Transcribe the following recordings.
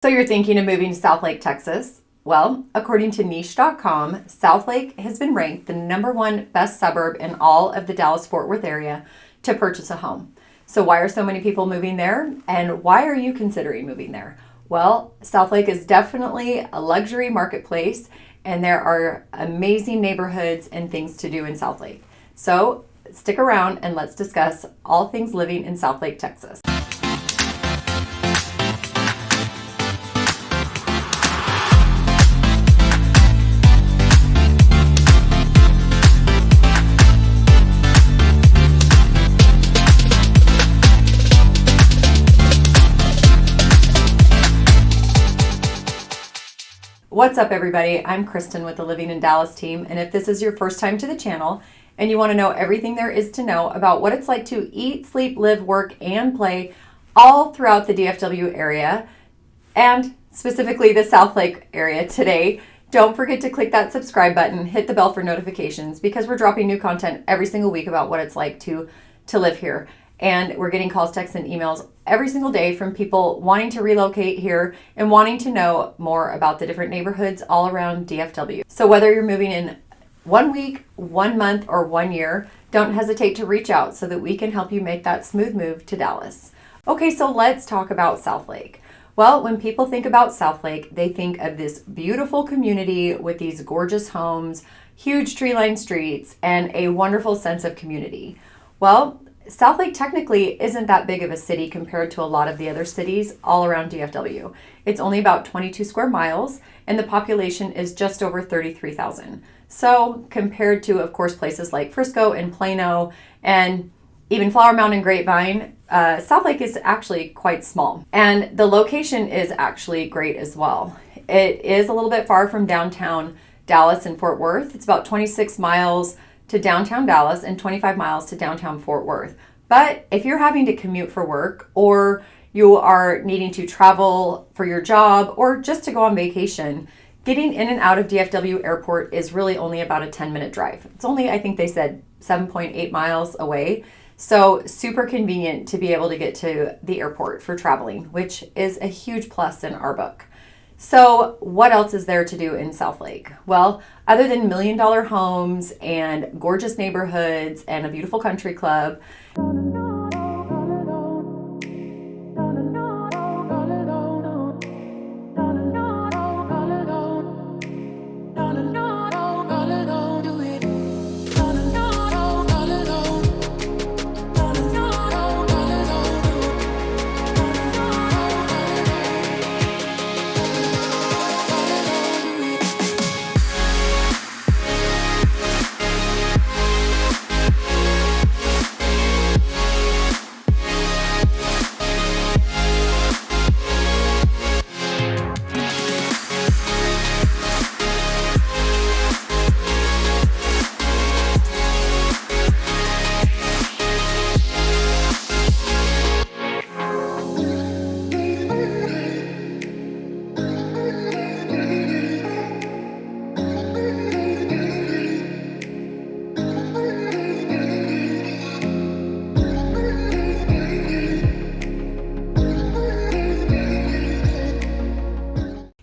So you're thinking of moving to Southlake, Texas? Well, according to niche.com, Southlake has been ranked the #1 best suburb in all of the Dallas-Fort Worth area to purchase a home. So why are so many people moving there? And why are you considering moving there? Well, Southlake is definitely a luxury marketplace, and there are amazing neighborhoods and things to do in Southlake. So stick around and let's discuss all things living in Southlake, Texas. What's up, everybody? I'm Kristen with the Living in Dallas team, and if this is your first time to the channel and you want to know everything there is to know about what it's like to eat, sleep, live, work, and play all throughout the DFW area, and specifically the Southlake area today, don't forget to click that subscribe button, hit the bell for notifications, because we're dropping new content every single week about what it's like to live here. And we're getting calls, texts, and emails every single day from people wanting to relocate here and wanting to know more about the different neighborhoods all around DFW. So whether you're moving in 1 week, 1 month, or 1 year, don't hesitate to reach out so that we can help you make that smooth move to Dallas. Okay, so let's talk about Southlake. Well, when people think about Southlake, they think of this beautiful community with these gorgeous homes, huge tree-lined streets, and a wonderful sense of community. Well, Southlake technically isn't that big of a city compared to a lot of the other cities all around DFW. It's only about 22 square miles, and the population is just over 33,000. So compared to, of course, places like Frisco and Plano and even Flower Mound and Grapevine, Southlake is actually quite small. And the location is actually great as well. It is a little bit far from downtown Dallas and Fort Worth. It's about 26 miles to downtown Dallas and 25 miles to downtown Fort Worth. But if you're having to commute for work, or you are needing to travel for your job, or just to go on vacation, getting in and out of DFW Airport is really only about a 10-minute drive. It's only, I think they said, 7.8 miles away. So super convenient to be able to get to the airport for traveling, which is a huge plus in our book. So what else is there to do in Southlake? Well, other than million-dollar homes and gorgeous neighborhoods and a beautiful country club,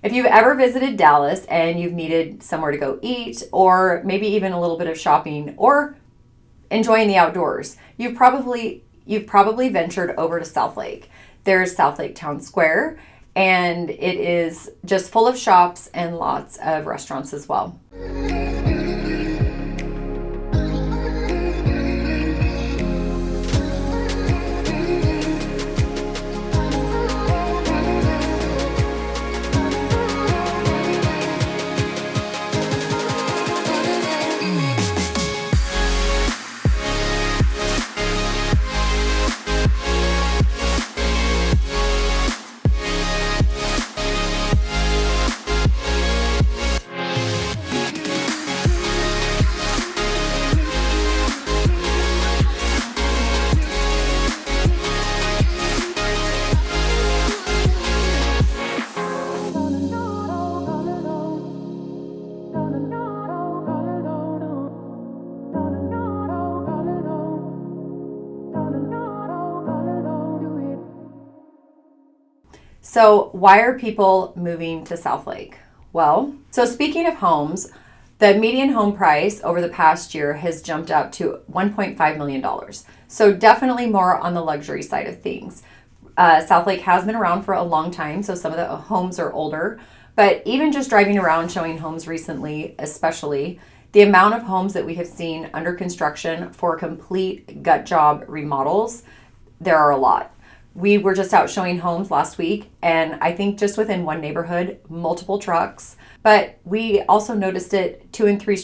if you've ever visited Dallas and you've needed somewhere to go eat, or maybe even a little bit of shopping or enjoying the outdoors, you've probably ventured over to Southlake. There's Southlake Town Square, and it is just full of shops and lots of restaurants as well. So why are people moving to Southlake? Well, so speaking of homes, the median home price over the past year has jumped up to $1.5 million. So definitely more on the luxury side of things. Southlake has been around for a long time, so some of the homes are older. But even just driving around showing homes recently, especially, the amount of homes that we have seen under construction for complete gut job remodels, there are a lot. We were just out showing homes last week, and I think just within one neighborhood, multiple trucks. But we also noticed it two and three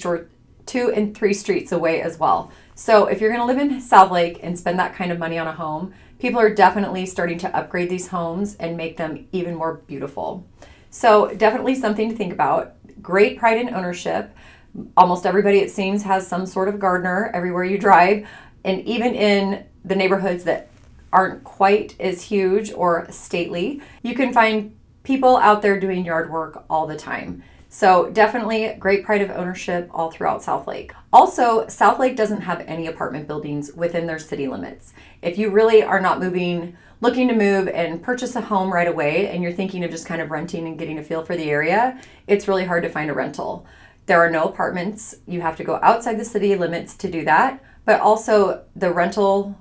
streets away as well. So if you're going to live in Southlake and spend that kind of money on a home, people are definitely starting to upgrade these homes and make them even more beautiful. So definitely something to think about. Great pride in ownership. Almost everybody, it seems, has some sort of gardener everywhere you drive. And even in the neighborhoods that aren't quite as huge or stately, you can find people out there doing yard work all the time. So definitely great pride of ownership all throughout Southlake. Also, Southlake doesn't have any apartment buildings within their city limits. If you really are not looking to move and purchase a home right away, and you're thinking of just kind of renting and getting a feel for the area, it's really hard to find a rental. There are no apartments. You have to go outside the city limits to do that. But also the rental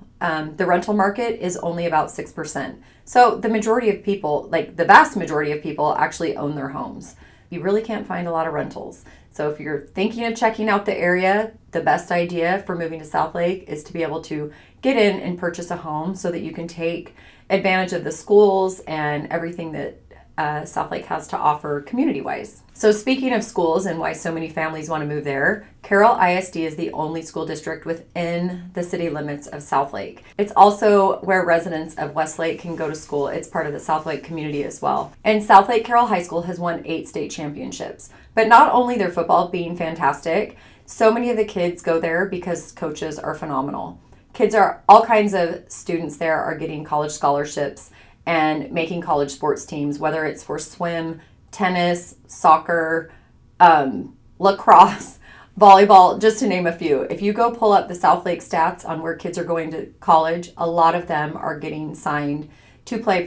market is only about 6%. So the majority of people, like the vast majority of people, actually own their homes. You really can't find a lot of rentals. So if you're thinking of checking out the area, the best idea for moving to Southlake is to be able to get in and purchase a home so that you can take advantage of the schools and everything that Southlake has to offer community-wise. So speaking of schools and why so many families want to move there, Carroll ISD is the only school district within the city limits of Southlake. It's also where residents of Westlake can go to school. It's part of the Southlake community as well. And Southlake Carroll High School has won 8 state championships. But not only their football being fantastic, so many of the kids go there because coaches are phenomenal. All kinds of students there are getting college scholarships and making college sports teams, whether it's for swim, tennis, soccer, lacrosse, volleyball, just to name a few. If you go pull up the Southlake stats on where kids are going to college, a lot of them are getting signed to play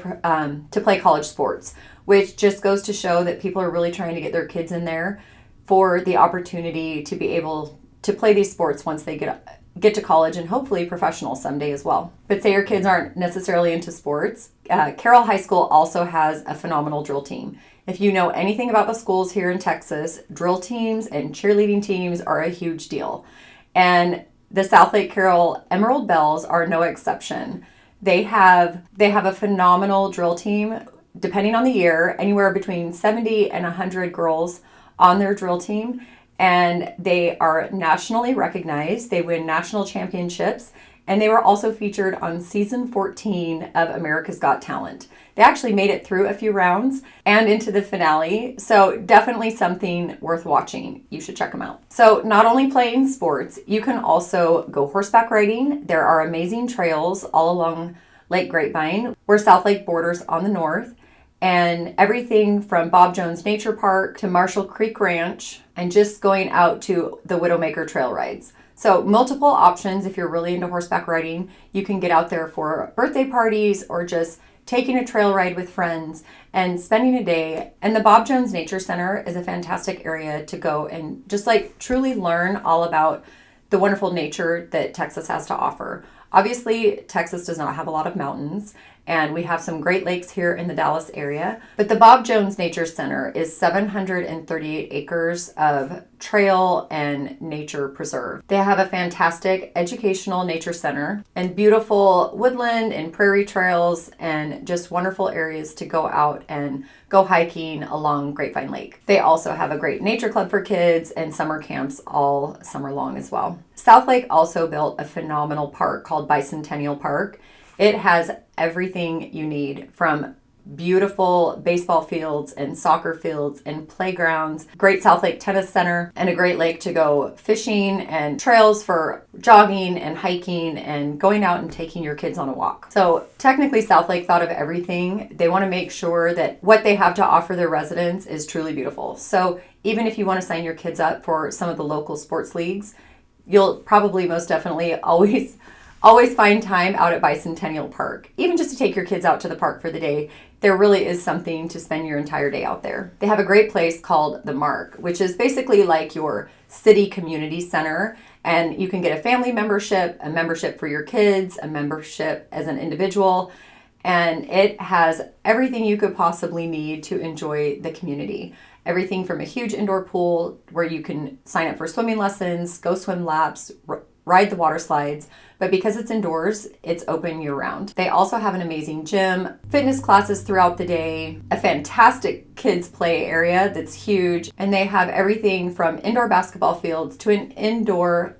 college sports, which just goes to show that people are really trying to get their kids in there for the opportunity to be able to play these sports once they get to college, and hopefully professional someday as well. But say your kids aren't necessarily into sports, Carroll High School also has a phenomenal drill team. If you know anything about the schools here in Texas, drill teams and cheerleading teams are a huge deal. And the Southlake Carroll Emerald Bells are no exception. They have a phenomenal drill team, depending on the year, anywhere between 70 and 100 girls on their drill team. And they are nationally recognized. They win national championships, and they were also featured on season 14 of America's Got Talent. They actually made it through a few rounds and into the finale, so definitely something worth watching. You should check them out. So not only playing sports, you can also go horseback riding. There are amazing trails all along Lake Grapevine, where Southlake borders on the north, and everything from Bob Jones Nature Park to Marshall Creek Ranch, and just going out to the Widowmaker trail rides. So multiple options if you're really into horseback riding. You can get out there for birthday parties or just taking a trail ride with friends and spending a day. And the Bob Jones Nature Center is a fantastic area to go and just like truly learn all about the wonderful nature that Texas has to offer. Obviously, Texas does not have a lot of mountains, and we have some Great Lakes here in the Dallas area. But the Bob Jones Nature Center is 738 acres of trail and nature preserve. They have a fantastic educational nature center and beautiful woodland and prairie trails and just wonderful areas to go out and go hiking along Grapevine Lake. They also have a great nature club for kids and summer camps all summer long as well. Southlake also built a phenomenal park called Bicentennial Park. It has everything you need, from beautiful baseball fields and soccer fields and playgrounds, great Southlake Tennis Center, and a great lake to go fishing, and trails for jogging and hiking and going out and taking your kids on a walk. So technically Southlake thought of everything. They want to make sure that what they have to offer their residents is truly beautiful. So even if you want to sign your kids up for some of the local sports leagues, you'll probably most definitely always find time out at Bicentennial Park. Even just to take your kids out to the park for the day, there really is something to spend your entire day out there. They have a great place called The Mark, which is basically like your city community center. And you can get a family membership, a membership for your kids, a membership as an individual. And it has everything you could possibly need to enjoy the community. Everything from a huge indoor pool where you can sign up for swimming lessons, go swim laps, ride the water slides. But because it's indoors, it's open year round. They also have an amazing gym, fitness classes throughout the day, a fantastic kids play area that's huge. And they have everything from indoor basketball fields to an indoor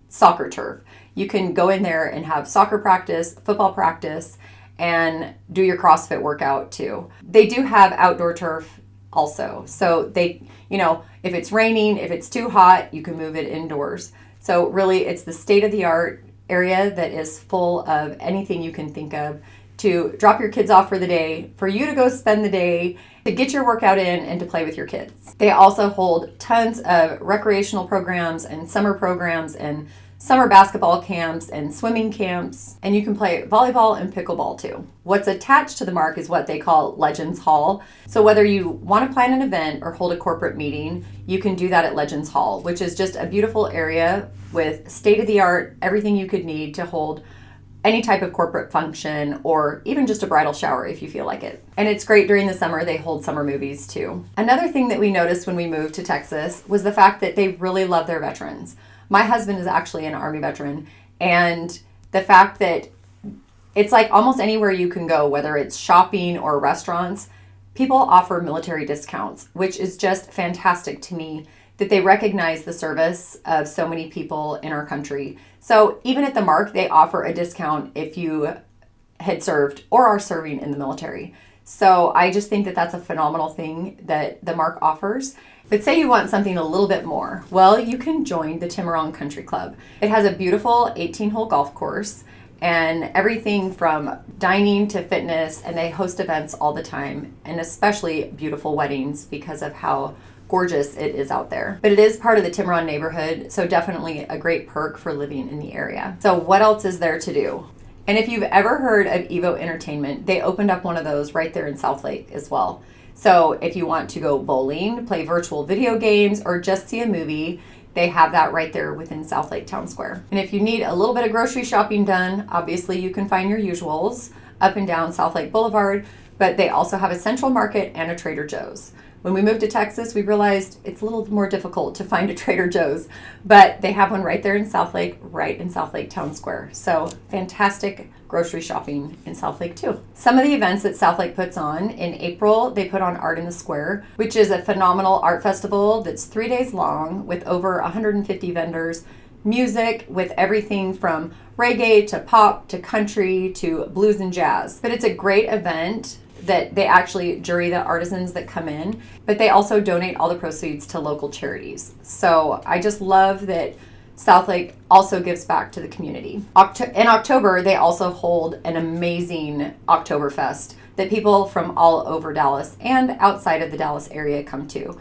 soccer turf. You can go in there and have soccer practice, football practice, and do your CrossFit workout too. They do have outdoor turf also. So they, if it's raining, if it's too hot, you can move it indoors. So really it's the state-of-the-art area that is full of anything you can think of to drop your kids off for the day, for you to go spend the day, to get your workout in and to play with your kids. They also hold tons of recreational programs and summer programs and summer basketball camps and swimming camps, and you can play volleyball and pickleball too. What's attached to the Mark is what they call Legends Hall. So whether you want to plan an event or hold a corporate meeting, you can do that at Legends Hall, which is just a beautiful area with state-of-the-art, everything you could need to hold any type of corporate function or even just a bridal shower if you feel like it. And it's great during the summer. They hold summer movies too. Another thing that we noticed when we moved to Texas was the fact that they really love their veterans. My husband is actually an Army veteran, and the fact that it's like almost anywhere you can go, whether it's shopping or restaurants, people offer military discounts, which is just fantastic to me that they recognize the service of so many people in our country. So even at the Mark, they offer a discount if you had served or are serving in the military. So I just think that that's a phenomenal thing that the Mark offers. But say you want something a little bit more, well, you can join the Tiburon Country Club. It has a beautiful 18-hole golf course and everything from dining to fitness, and they host events all the time, and especially beautiful weddings because of how gorgeous it is out there. But it is part of the Tiburon neighborhood, so definitely a great perk for living in the area. So what else is there to do? And if you've ever heard of Evo Entertainment, they opened up one of those right there in Southlake as well. So if you want to go bowling, play virtual video games, or just see a movie, they have that right there within Southlake Town Square. And if you need a little bit of grocery shopping done, obviously you can find your usuals up and down Southlake Boulevard, but they also have a Central Market and a Trader Joe's. When we moved to Texas, we realized it's a little more difficult to find a Trader Joe's, but they have one right there in Southlake, right in Southlake Town Square. So fantastic grocery shopping in Southlake too. Some of the events that Southlake puts on, in April, they put on Art in the Square, which is a phenomenal art festival that's 3 days long with over 150 vendors, music with everything from reggae to pop to country to blues and jazz. But it's a great event that they actually jury the artisans that come in, but they also donate all the proceeds to local charities. So I just love that Southlake also gives back to the community. In October, they also hold an amazing Oktoberfest that people from all over Dallas and outside of the Dallas area come to.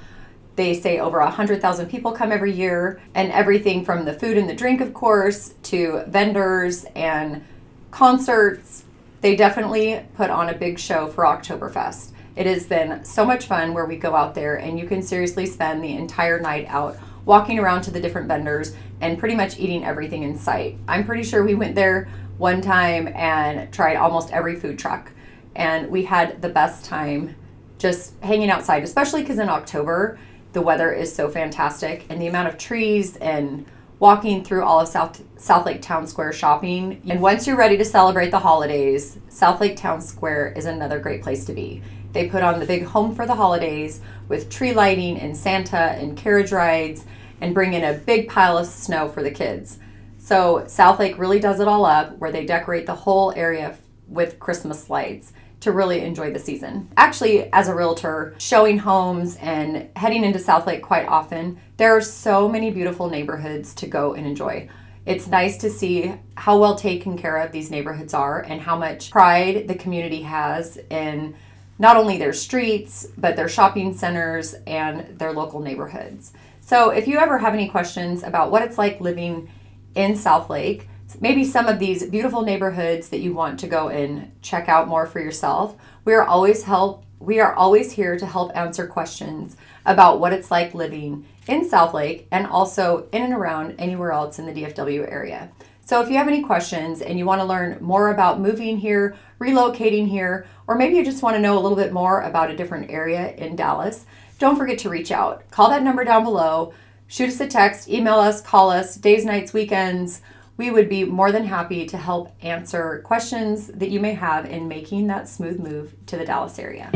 They say over 100,000 people come every year, and everything from the food and the drink, of course, to vendors and concerts. They definitely put on a big show for Oktoberfest. It has been so much fun where we go out there and you can seriously spend the entire night out walking around to the different vendors and pretty much eating everything in sight. I'm pretty sure we went there one time and tried almost every food truck, and we had the best time just hanging outside, especially because in October the weather is so fantastic, and the amount of trees and walking through all of Southlake Town Square shopping. And once you're ready to celebrate the holidays, Southlake Town Square is another great place to be. They put on the big Home for the Holidays with tree lighting and Santa and carriage rides, and bring in a big pile of snow for the kids. So Southlake really does it all up, where they decorate the whole area with Christmas lights to really enjoy the season. Actually, as a realtor, showing homes and heading into Southlake quite often, there are so many beautiful neighborhoods to go and enjoy. It's nice to see how well taken care of these neighborhoods are and how much pride the community has in not only their streets, but their shopping centers and their local neighborhoods. So if you ever have any questions about what it's like living in Southlake, maybe some of these beautiful neighborhoods that you want to go and check out more for yourself, We are always here to help answer questions about what it's like living in Southlake and also in and around anywhere else in the DFW area. So if you have any questions and you want to learn more about moving here, relocating here, or maybe you just want to know a little bit more about a different area in Dallas, don't forget to reach out. Call that number down below, shoot us a text, email us, call us, days, nights, weekends. We would be more than happy to help answer questions that you may have in making that smooth move to the Dallas area.